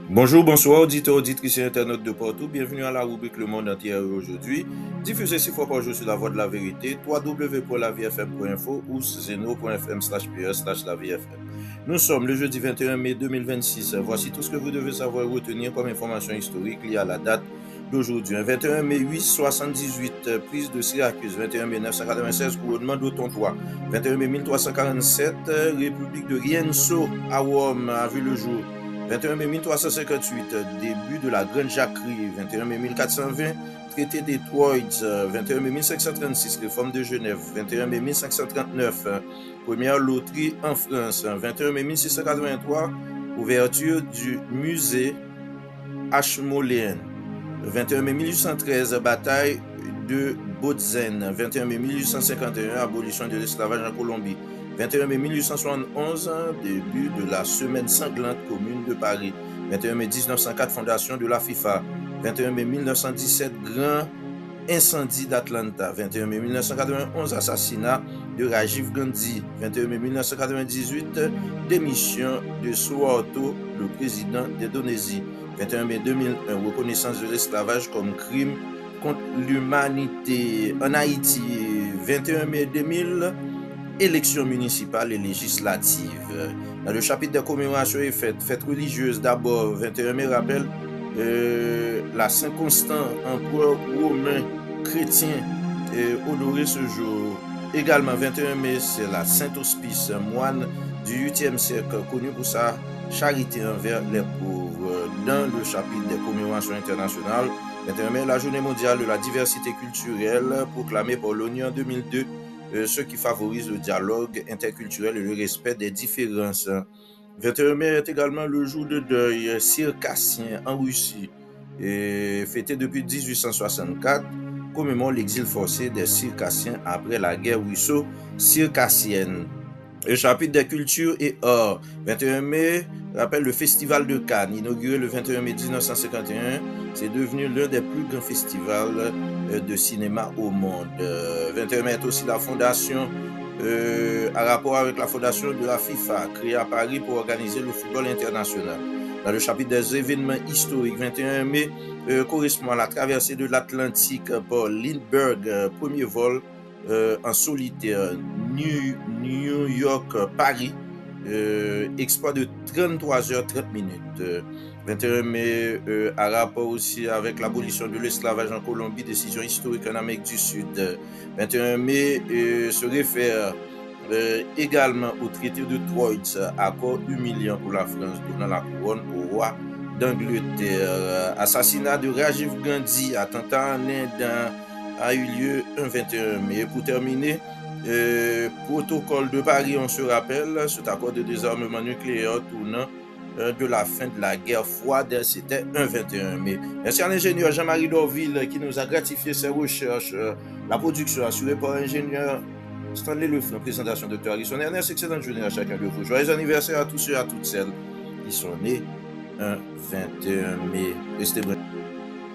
Bonjour, bonsoir, auditeurs, auditrices et internautes de partout. Bienvenue à la rubrique Le Monde entier aujourd'hui. Diffusée 6 fois par jour sur la voie de la vérité, www.lavfm.info ou zeno.fm/pe/lavfm. Nous sommes le jeudi 21 mai 2026. Voici tout ce que vous devez savoir et retenir comme information historique liée à la date d'aujourd'hui. 21 mai 878, prise de Syracuse. 21 mai 996, couronnement d'Otontois. 21 mai 1347, République de Rienzo à Rome a vu le jour. 21 mai 1358, début de la Grande Jacquerie. 21 mai 1420, traité des Troyes. 21 mai 1536, réforme de Genève. 21 mai 1539, première loterie en France. 21 mai 1683, ouverture du musée Ashmolean. 21 mai 1813, bataille de Bautzen. 21 mai 1851, abolition de l'esclavage en Colombie. 21 mai 1871, début de la semaine sanglante commune de Paris. 21 mai 1904, fondation de la FIFA. 21 mai 1917, grand incendie d'Atlanta. 21 mai 1991, assassinat de Rajiv Gandhi. 21 mai 1998, démission de Suharto, le président d'Indonésie. 21 mai 2001, reconnaissance de l'esclavage comme crime contre l'humanité. En Haïti, 21 mai 2000, élections municipales et législatives. Dans le chapitre des commémorations et fêtes religieuses, d'abord, 21 mai rappelle la Saint-Constant, empereur romain chrétien, honoré ce jour. Également, 21 mai, c'est la Saint-Hospice, moine du 8e siècle, connu pour sa charité envers les pauvres. Dans le chapitre des commémorations internationales, 21 mai, la journée mondiale de la diversité culturelle, proclamée par l'ONU en 2002, ce qui favorise le dialogue interculturel et le respect des différences. 21 mai est également le jour de deuil circassien en Russie, fêté depuis 1864, commémore l'exil forcé des circassiens après la guerre russo-circassienne. Le chapitre des cultures et arts. 21 mai rappelle le Festival de Cannes, inauguré le 21 mai 1951. C'est devenu l'un des plus grands festivals de cinéma au monde. 21 mai est aussi la fondation, en rapport avec la fondation de la FIFA, créée à Paris pour organiser le football international. Dans le chapitre des événements historiques, 21 mai correspond à la traversée de l'Atlantique par Lindbergh, premier vol en solitaire, New York-Paris, exploit de 33h30. 21 mai, à rapport aussi avec l'abolition de l'esclavage en Colombie, décision historique en Amérique du Sud. 21 mai se réfère également au traité de Troyes, accord humiliant pour la France, donnant la couronne au roi d'Angleterre. Assassinat de Rajiv Gandhi, attentat en Inde, a eu lieu un 21 mai. Pour terminer, protocole de Paris, on se rappelle, cet accord de désarmement nucléaire tournant de la fin de la guerre froide, c'était un 21 mai. Merci à l'ingénieur Jean-Marie Dorville qui nous a gratifié ses recherches. La production assurée par l'ingénieur Stanley Lefranc, présentation de Dr. Harrison Ernest. Excellente journée à chacun de vous. Joyeux anniversaire à tous ceux et à toutes celles qui sont nés un 21 mai. Restez bref.